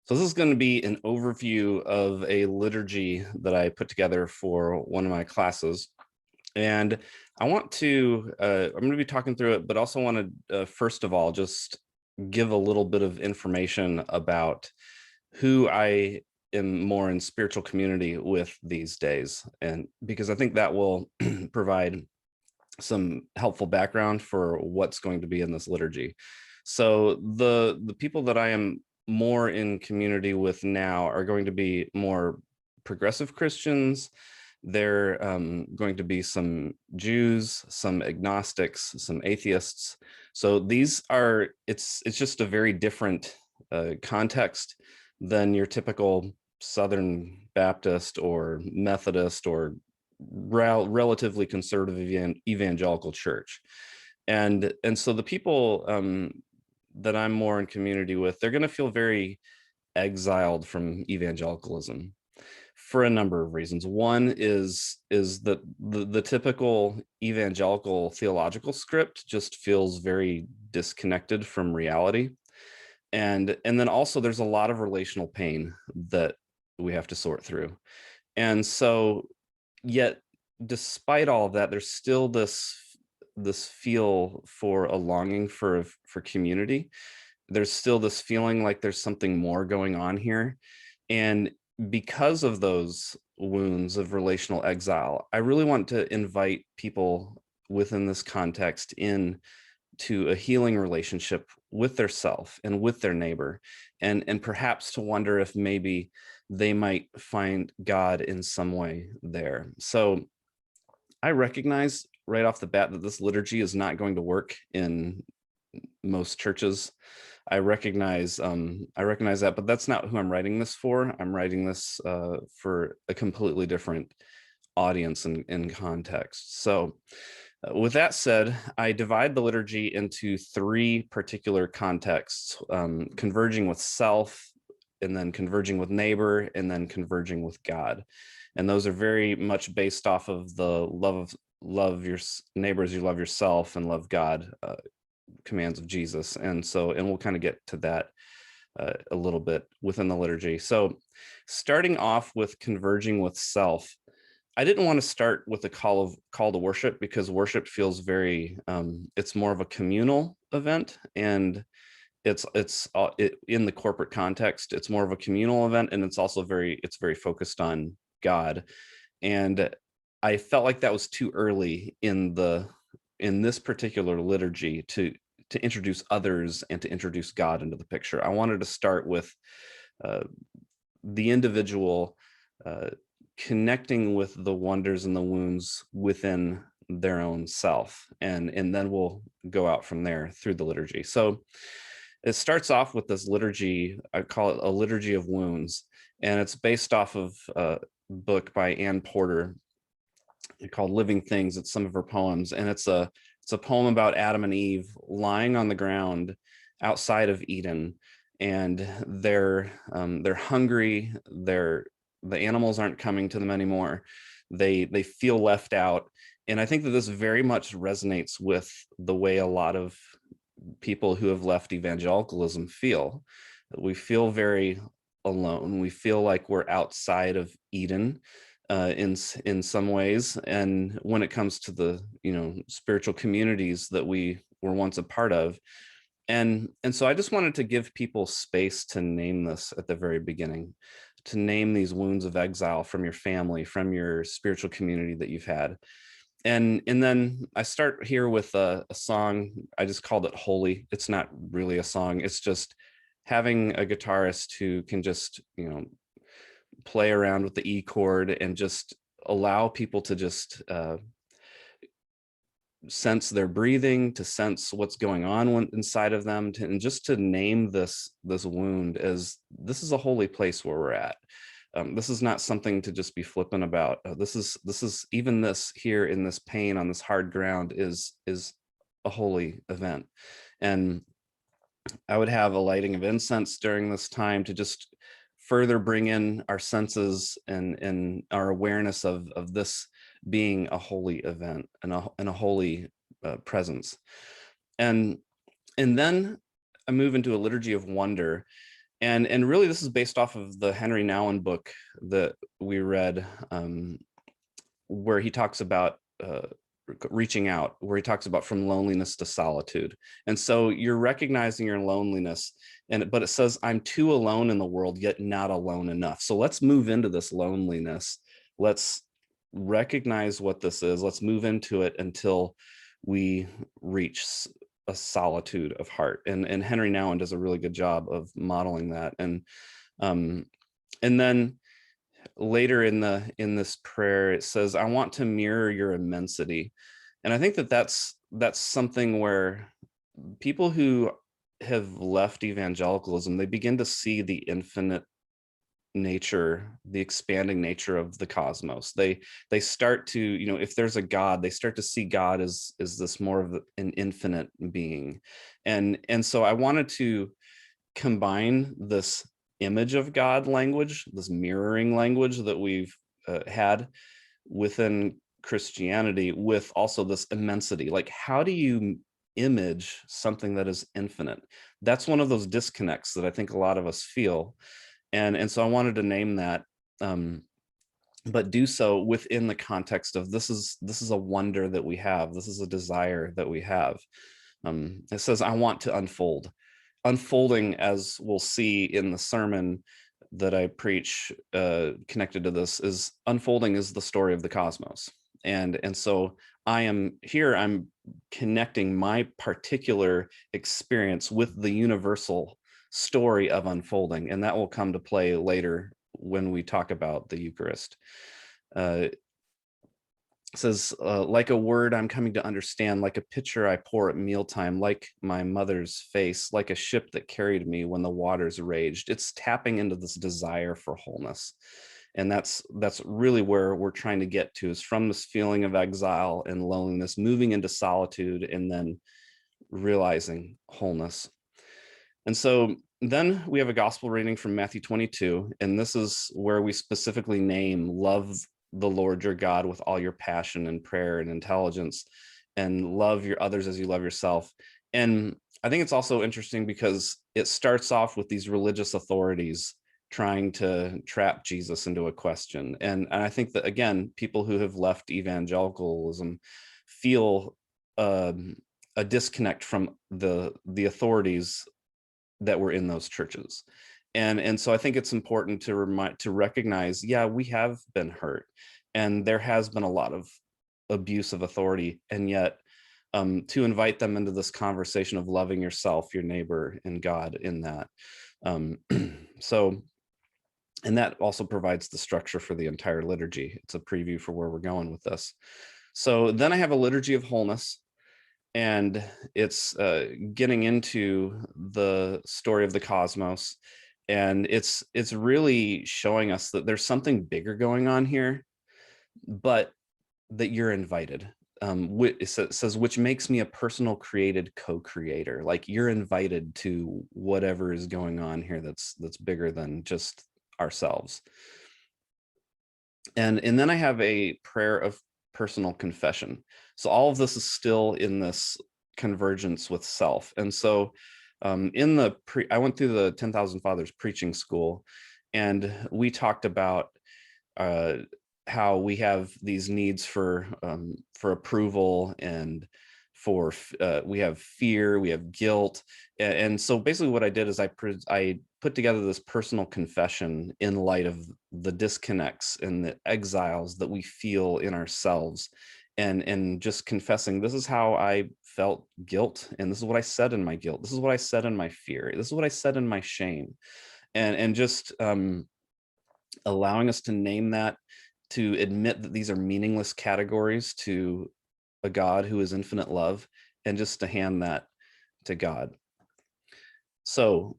So this is going to be an overview of a liturgy that I put together for one of my classes. And I'm going to be talking through it, but also want to, first of all, just give a little bit of information about who I am more in spiritual community with these days. And because I think that will provide some helpful background for what's going to be in this liturgy. So the people that I am more in community with now are going to be more progressive Christians. They're going to be some Jews, some agnostics, some atheists. So these are, it's just a very different context than your typical Southern Baptist or Methodist or relatively conservative evangelical church. And so the people that I'm more in community with, they're going to feel very exiled from evangelicalism for a number of reasons. One is that the typical evangelical theological script just feels very disconnected from reality. And then also there's a lot of relational pain that we have to sort through. And so yet despite all of that, there's still this feel for a longing for community. There's still this feeling like there's something more going on here. And because of those wounds of relational exile, I really want to invite people within this context in to a healing relationship with their self and with their neighbor, and perhaps to wonder if maybe they might find God in some way there. So I recognize right off the bat that this liturgy is not going to work in most churches. I recognize that, but that's not who I'm writing this for. I'm writing this for a completely different audience and context. So with that said, I divide the liturgy into three particular contexts: converging with self, and then converging with neighbor, and then converging with God. And those are very much based off of the love your neighbor as you love yourself and love God commands of Jesus. And we'll kind of get to that a little bit within the liturgy. So starting off with converging with self, I didn't want to start with a call to worship, because worship feels very, it's more of a communal event, and it's in the corporate context, it's more of a communal event, and it's also very focused on God. And I felt like that was too early in this particular liturgy to introduce others and to introduce God into the picture. I wanted to start with the individual connecting with the wonders and the wounds within their own self, and then we'll go out from there through the liturgy. So it starts off with this liturgy. I call it a Liturgy of Wounds, and it's based off of a book by Anne Porter called Living Things. It's some of her poems, and it's a poem about Adam and Eve lying on the ground outside of Eden, and they're hungry. The animals aren't coming to them anymore. They feel left out. And I think that this very much resonates with the way a lot of people who have left evangelicalism feel. We feel very alone. We feel like we're outside of Eden in some ways. And when it comes to the spiritual communities that we were once a part of. And so I just wanted to give people space to name this at the very beginning, to name these wounds of exile from your family, from your spiritual community that you've had. And then I start here with a song. I just called it Holy. It's not really a song. It's just having a guitarist who can just, play around with the E chord and just allow people to just sense their breathing, to sense what's going on inside of them, and just to name this wound as this is a holy place where we're at. This is not something to just be flippant about. This is even this here in this pain on this hard ground is a holy event. And I would have a lighting of incense during this time to just further bring in our senses and our awareness of this being a holy event and a holy presence. And then I move into a Liturgy of Wonder. And really, this is based off of the Henry Nouwen book that we read, where he talks about reaching out, where he talks about from loneliness to solitude. And so you're recognizing your loneliness, but it says, I'm too alone in the world, yet not alone enough. So let's move into this loneliness. Let's recognize what this is. Let's move into it until we reach a solitude of heart. And Henry Nouwen does a really good job of modeling that. And then later in this prayer, it says, I want to mirror your immensity. And I think that that's something where people who have left evangelicalism, they begin to see the infinite nature, the expanding nature of the cosmos. They start to, if there's a God, they start to see God as this more of an infinite being. And so I wanted to combine this image of God language, this mirroring language that we've had within Christianity, with also this immensity. Like, how do you image something that is infinite? That's one of those disconnects that I think a lot of us feel. And so I wanted to name that, but do so within the context of this is a wonder that we have. This is a desire that we have. It says, I want to unfold. Unfolding, as we'll see in the sermon that I preach connected to this, is unfolding is the story of the cosmos. And so I'm connecting my particular experience with the universal story of unfolding, and that will come to play later when we talk about the Eucharist. Says, like a word I'm coming to understand, like a pitcher I pour at mealtime, like my mother's face, like a ship that carried me when the waters raged. It's tapping into this desire for wholeness. And that's really where we're trying to get to, is from this feeling of exile and loneliness, moving into solitude, and then realizing wholeness. And so then we have a gospel reading from Matthew 22, and this is where we specifically name love the Lord your God with all your passion and prayer and intelligence, and love your others as you love yourself. And I think it's also interesting because it starts off with these religious authorities trying to trap Jesus into a question. And I think that, again, people who have left evangelicalism feel a disconnect from the authorities that were in those churches. And so I think it's important to recognize, yeah, we have been hurt, and there has been a lot of abuse of authority, and yet to invite them into this conversation of loving yourself, your neighbor, and God in that. So, and that also provides the structure for the entire liturgy. It's a preview for where we're going with this. So then I have a Liturgy of Wholeness, and it's getting into the story of the cosmos. And it's really showing us that there's something bigger going on here, but that you're invited. It says, which makes me a personal created co-creator. Like, you're invited to whatever is going on here that's bigger than just ourselves. And then I have a prayer of personal confession. So all of this is still in this convergence with self. And so I went through the 10,000 Fathers preaching school, and we talked about how we have these needs for approval, and we have fear, we have guilt. And so basically what I did is I put together this personal confession in light of the disconnects and the exiles that we feel in ourselves, and just confessing, this is how I felt guilt, and this is what I said in my guilt, this is what I said in my fear, this is what I said in my shame, and just allowing us to name that, to admit that these are meaningless categories to a God who is infinite love, and just to hand that to God. So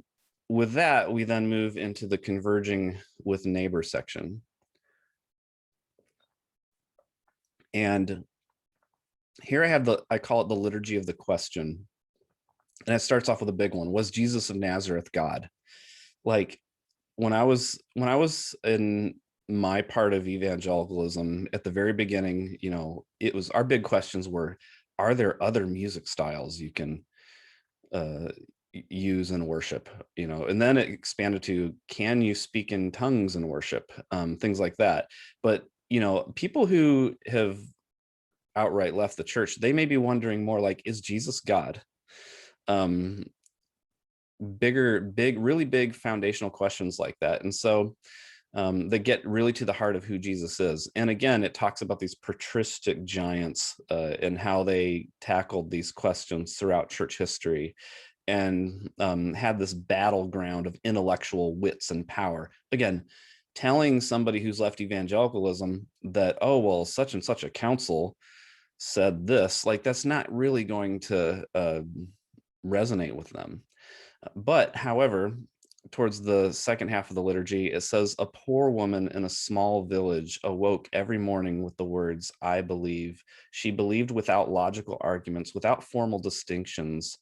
with that, we then move into the converging with neighbor section. And here I have I call it the Liturgy of the Question. And it starts off with a big one. Was Jesus of Nazareth God? Like, when I was in my part of evangelicalism at the very beginning, it was, our big questions were, are there other music styles you can use in worship, and then it expanded to, can you speak in tongues in worship, things like that. But people who have outright left the church, they may be wondering more like, is Jesus God? um really big foundational questions like that. And so that get really to the heart of who Jesus is. And again, it talks about these patristic giants and how they tackled these questions throughout church history, and had this battleground of intellectual wits and power. Again, telling somebody who's left evangelicalism that, oh, well, such and such a council said this, like, that's not really going to resonate with them. But however, towards the second half of the liturgy, it says, a poor woman in a small village awoke every morning with the words, I believe. She believed without logical arguments, without formal distinctions.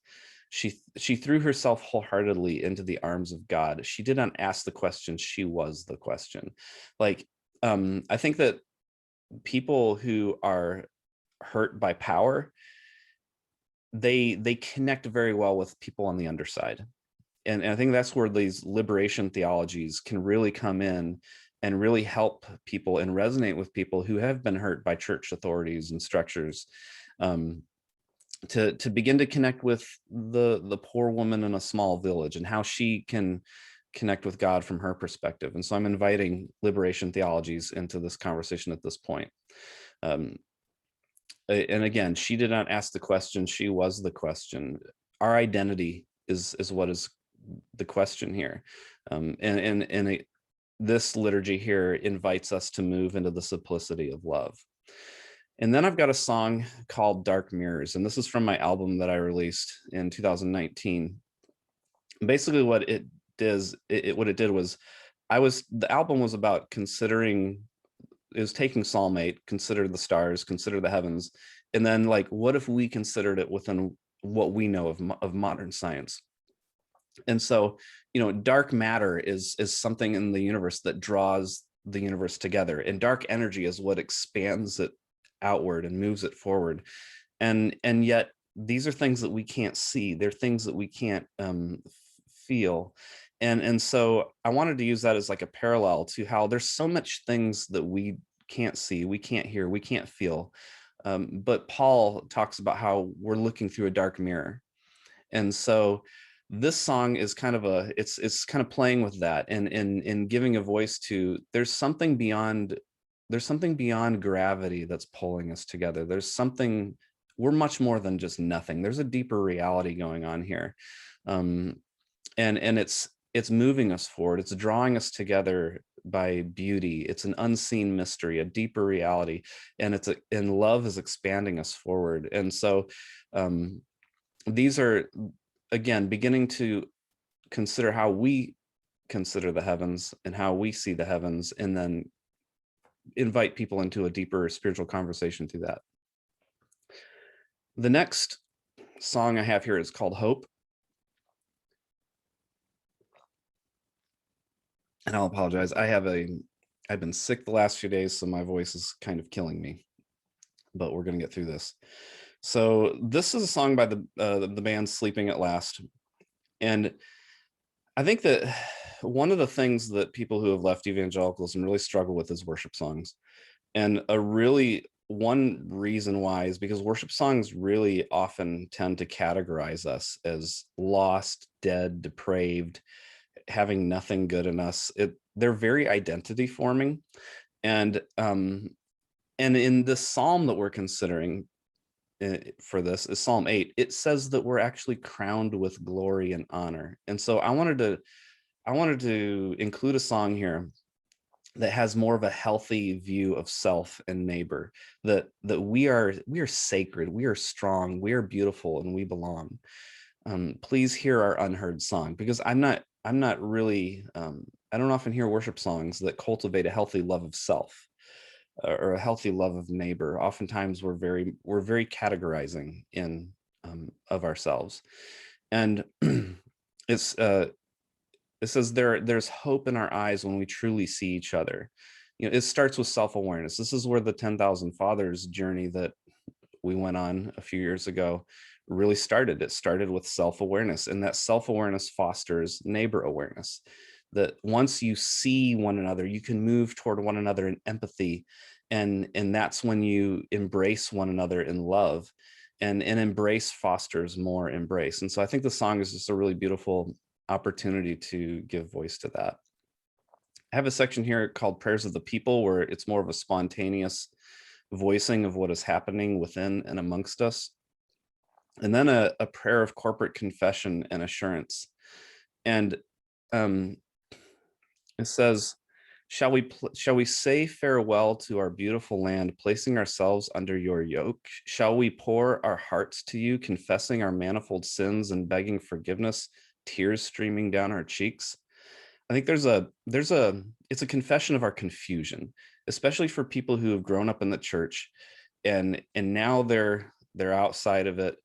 She threw herself wholeheartedly into the arms of God. She did not ask the question, she was the question. Like, I think that people who are hurt by power, they connect very well with people on the underside. And I think that's where these liberation theologies can really come in and really help people and resonate with people who have been hurt by church authorities and structures, to begin to connect with the poor woman in a small village and how she can connect with God from her perspective. And so I'm inviting liberation theologies into this conversation at this point. And again, she did not ask the question, she was the question. Our identity is what is the question here. This liturgy here invites us to move into the simplicity of love. And then I've got a song called Dark Mirrors, and this is from my album that I released in 2019. Basically what it did was, the album was about considering, it was taking Psalm 8, consider the stars, consider the heavens, and then, like, what if we considered it within what we know of modern science? And so, dark matter is something in the universe that draws the universe together, and dark energy is what expands it outward and moves it forward. And yet these are things that we can't see. They're things that we can't feel. And so I wanted to use that as like a parallel to how there's so much things that we can't see, we can't hear, we can't feel. But Paul talks about how we're looking through a dark mirror. And so this song is kind of it's kind of playing with that, and in giving a voice to, there's something beyond gravity that's pulling us together. We're much more than just nothing. There's a deeper reality going on here. And it's moving us forward. It's drawing us together by beauty. It's an unseen mystery, a deeper reality, and love is expanding us forward. And so these are, again, beginning to consider how we consider the heavens and how we see the heavens, and then invite people into a deeper spiritual conversation through that. The next song I have here is called Hope. And I'll apologize. I've been sick the last few days, so my voice is kind of killing me, but we're going to get through this. So this is a song by the band Sleeping at Last. And I think that one of the things that people who have left evangelicalism really struggle with is worship songs. And one reason why is because worship songs really often tend to categorize us as lost, dead, depraved, having nothing good in us. They're very identity forming. And in this psalm that we're considering for this is Psalm 8. It says that we're actually crowned with glory and honor. And so I wanted to include a song here that has more of a healthy view of self and neighbor, that we are sacred, we are strong, we are beautiful, and we belong. Please hear our unheard song, because I'm not really I don't often hear worship songs that cultivate a healthy love of self or a healthy love of neighbor. Oftentimes we're very categorizing in of ourselves. And it says there's hope in our eyes when we truly see each other. It starts with self-awareness. This is where the 10,000 Fathers journey that we went on a few years ago really started. It started with self-awareness, and that self-awareness fosters neighbor awareness. That once you see one another, you can move toward one another in empathy, and that's when you embrace one another in love, and embrace fosters more embrace. And so I think the song is just a really beautiful opportunity to give voice to that. I have a section here called Prayers of the People, where it's more of a spontaneous voicing of what is happening within and amongst us. And then a prayer of corporate confession and assurance. And it says, shall we say farewell to our beautiful land, placing ourselves under your yoke? Shall we pour our hearts to you, confessing our manifold sins and begging forgiveness, tears streaming down our cheeks? I think it's a confession of our confusion, especially for people who have grown up in the church and now they're outside of it.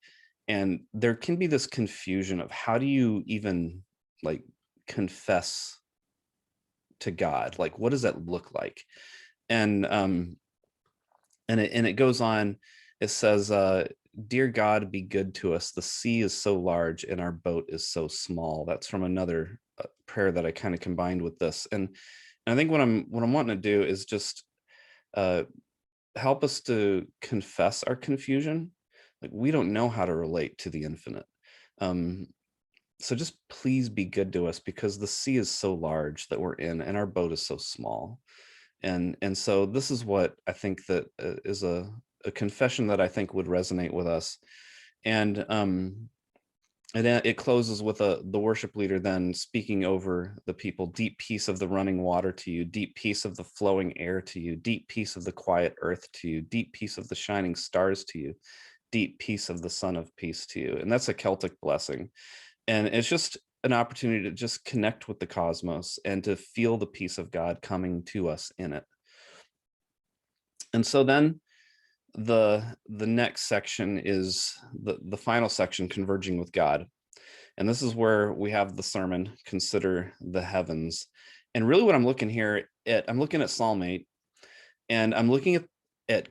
And there can be this confusion of how do you even like confess to God? Like, what does that look like? And it goes on. It says, "Dear God, be good to us. The sea is so large, and our boat is so small." That's from another prayer that I kind of combined with this. And I think what I'm wanting to do is just help us to confess our confusion. Like, we don't know how to relate to the infinite. So just please be good to us, because the sea is so large that we're in, and our boat is so small. And so this is what I think that is a confession that I think would resonate with us. And it closes with the worship leader then speaking over the people: deep peace of the running water to you, deep peace of the flowing air to you, deep peace of the quiet earth to you, deep peace of the shining stars to you, deep peace of the Son of Peace to you. And that's a Celtic blessing. And it's just an opportunity to just connect with the cosmos and to feel the peace of God coming to us in it. And so then the next section is the final section, Converging with God. And this is where we have the sermon, Consider the Heavens. And really what I'm looking I'm looking at Psalm 8, and I'm looking at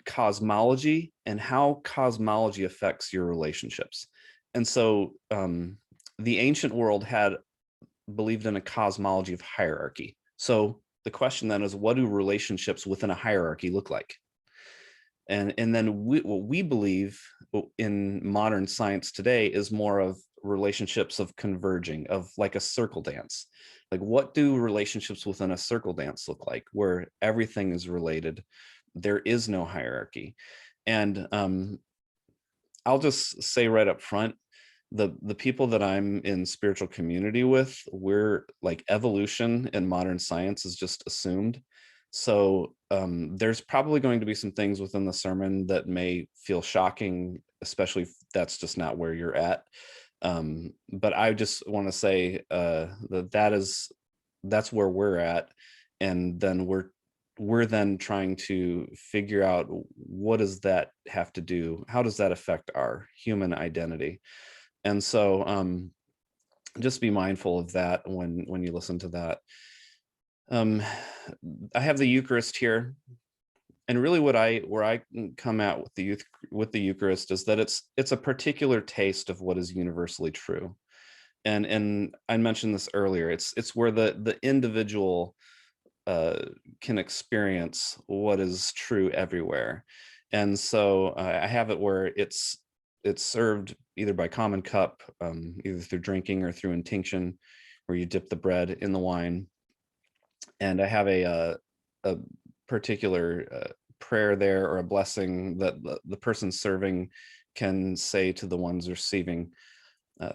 cosmology and how cosmology affects your relationships. And so the ancient world believed in a cosmology of hierarchy. So the question then is, what do relationships within a hierarchy look like? And then what we believe in modern science today is more of relationships of converging, of like a circle dance. Like, what do relationships within a circle dance look like, where everything is related? There is no hierarchy. And I'll just say right up front, the people that I'm in spiritual community with, we're like, evolution in modern science is just assumed. So there's probably going to be some things within the sermon that may feel shocking, especially if that's just not where you're at. But I just want to say that's where we're at. And then we're then trying to figure out, what does that have to do? How does that affect our human identity? And so just be mindful of that when you listen to that. I have the Eucharist here, and really where I come at with the Eucharist is that it's a particular taste of what is universally true. And I mentioned this earlier. It's where the individual can experience what is true everywhere. And so I have it where it's served either by common cup, either through drinking or through intinction, where you dip the bread in the wine. And I have a particular prayer there, or a blessing that the person serving can say to the ones receiving,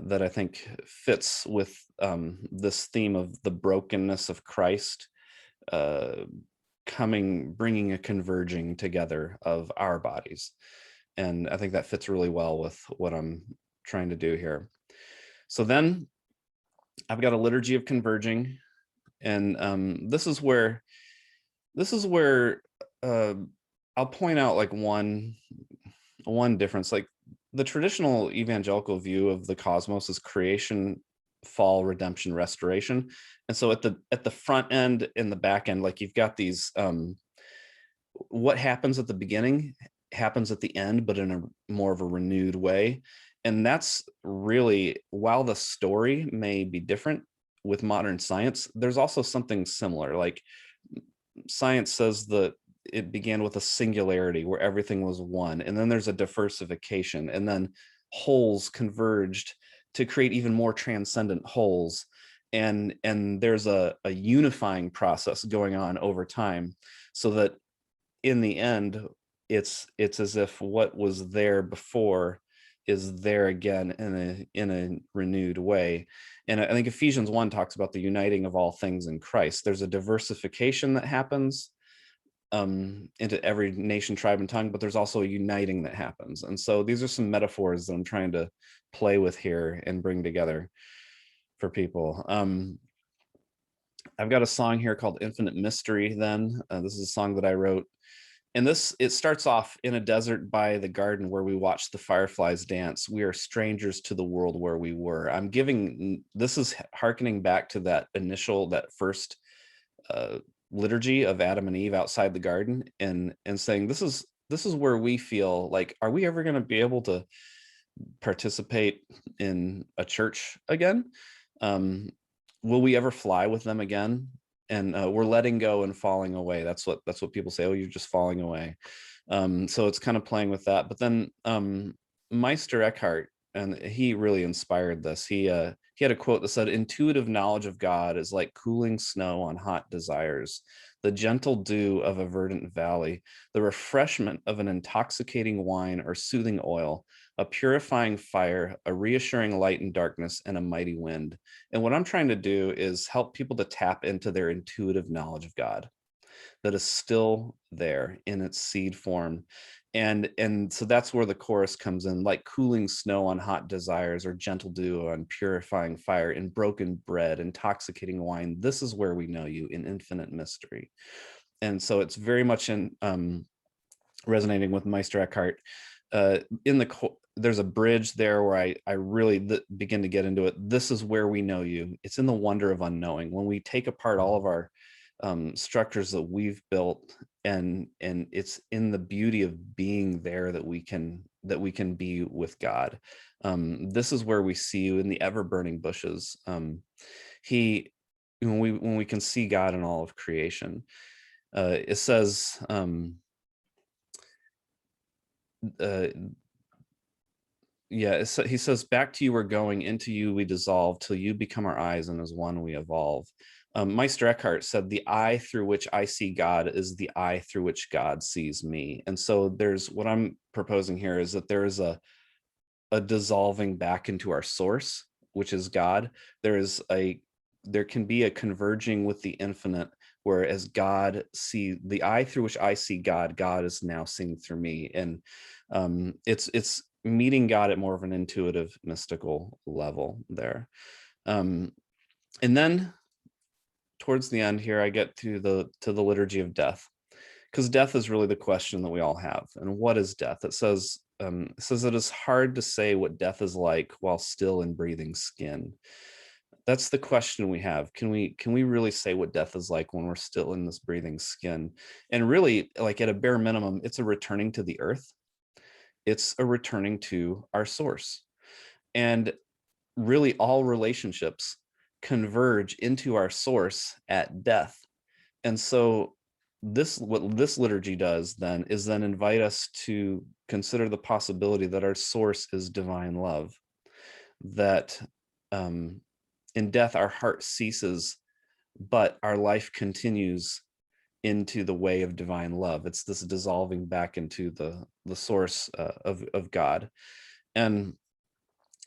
that I think fits with this theme of the brokenness of Christ bringing a converging together of our bodies. And I think that fits really well with what I'm trying to do here. So then I've got a liturgy of converging, and this is where I'll point out like one difference. Like, the traditional evangelical view of the cosmos is creation, fall, redemption, restoration. And so at the front end and the back end, like, you've got these what happens at the beginning happens at the end, but in a more of a renewed way. And that's really, while the story may be different with modern science, there's also something similar. Like science says that it began with a singularity where everything was one, and then there's a diversification, and then wholes converged to create even more transcendent wholes. And there's a unifying process going on over time, so that in the end, it's as if what was there before is there again in a renewed way. And I think Ephesians 1 talks about the uniting of all things in Christ. There's a diversification that happens into every nation, tribe, and tongue, but there's also a uniting that happens. And so these are some metaphors that I'm trying to play with here and bring together for people. I've got a song here called Infinite Mystery then. This is a song that I wrote. And it starts off in a desert by the garden where we watch the fireflies dance. We are strangers to the world where we were. This is hearkening back to that first liturgy of Adam and Eve outside the garden, and saying this is where we feel like, are we ever going to be able to participate in a church again? Will we ever fly with them again? And we're letting go and falling away. That's what people say. Oh, you're just falling away. So it's kind of playing with that. But then Meister Eckhart, and he really inspired this. He had a quote that said, "Intuitive knowledge of God is like cooling snow on hot desires, the gentle dew of a verdant valley, the refreshment of an intoxicating wine or soothing oil, a purifying fire, a reassuring light in darkness, and a mighty wind." And what I'm trying to do is help people to tap into their intuitive knowledge of God that is still there in its seed form. And so that's where the chorus comes in, like cooling snow on hot desires, or gentle dew on purifying fire, in broken bread, intoxicating wine. This is where we know you in infinite mystery. And so it's very much in resonating with Meister Eckhart. There's a bridge there where I really begin to get into it. This is where we know you. It's in the wonder of unknowing. When we take apart all of our structures that we've built, and it's in the beauty of being there that we can be with God. This is where we see you in the ever burning bushes. When we can see God in all of creation. It says, he says, "Back to you we're going, into you we dissolve, till you become our eyes, and as one we evolve." Meister Eckhart said, "The eye through which I see God is the eye through which God sees me." And so what I'm proposing here is that there is a dissolving back into our source, which is God. There can be a converging with the infinite, whereas the eye through which I see God, God is now seeing through me. And it's meeting God at more of an intuitive, mystical level there. And then towards the end here, I get to the Liturgy of Death, because death is really the question that we all have. And what is death? It says it is hard to say what death is like while still in breathing skin. That's the question we have. Can we really say what death is like when we're still in this breathing skin? And really, like at a bare minimum, it's a returning to the earth. It's a returning to our source. And really all relationships converge into our source at death. And so what this liturgy does then is invite us to consider the possibility that our source is divine love, that in death our heart ceases, but our life continues into the way of divine love. It's this dissolving back into the source of God. And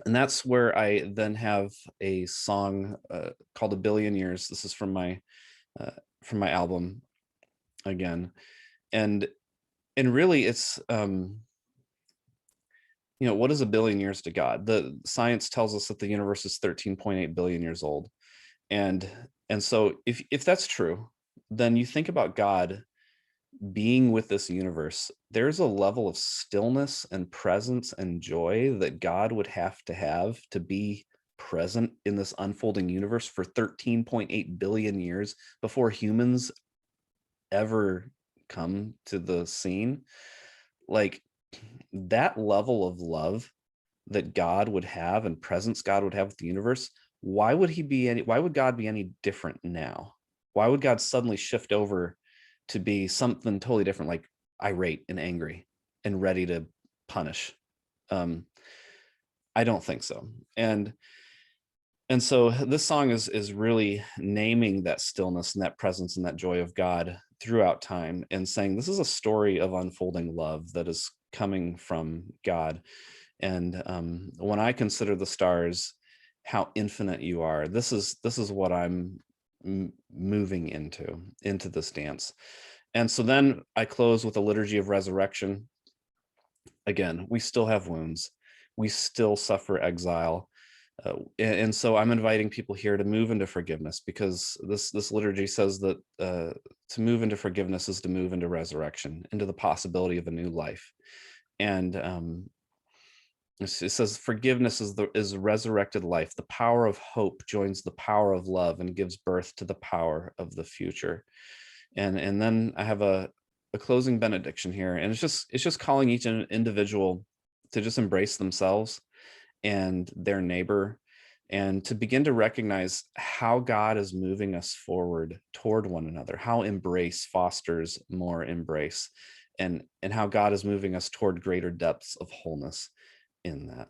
that's where I then have a song called "A Billion Years." This is from my album again. And really it's, what is a billion years to God? The science tells us that the universe is 13.8 billion years old. And so if that's true, then you think about God being with this universe. There's a level of stillness and presence and joy that God would have to be present in this unfolding universe for 13.8 billion years before humans ever come to the scene. like that level of love that God would have and presence God would have with the universe, why would God be any different now? Why would God suddenly shift over to be something totally different, like irate and angry and ready to punish? I don't think so. And so this song is really naming that stillness and that presence and that joy of God throughout time, and saying this is a story of unfolding love that is coming from God. And when I consider the stars, how infinite you are, this is what I'm moving into this dance. And so then I close with a liturgy of resurrection. Again, we still have wounds, we still suffer exile, and so I'm inviting people here to move into forgiveness, because this liturgy says that to move into forgiveness is to move into resurrection, into the possibility of a new life. And it says forgiveness is resurrected life. The power of hope joins the power of love and gives birth to the power of the future. And then I have a closing benediction here, and it's just calling each individual to just embrace themselves and their neighbor, and to begin to recognize how God is moving us forward toward one another, how embrace fosters more embrace, and how God is moving us toward greater depths of wholeness in that.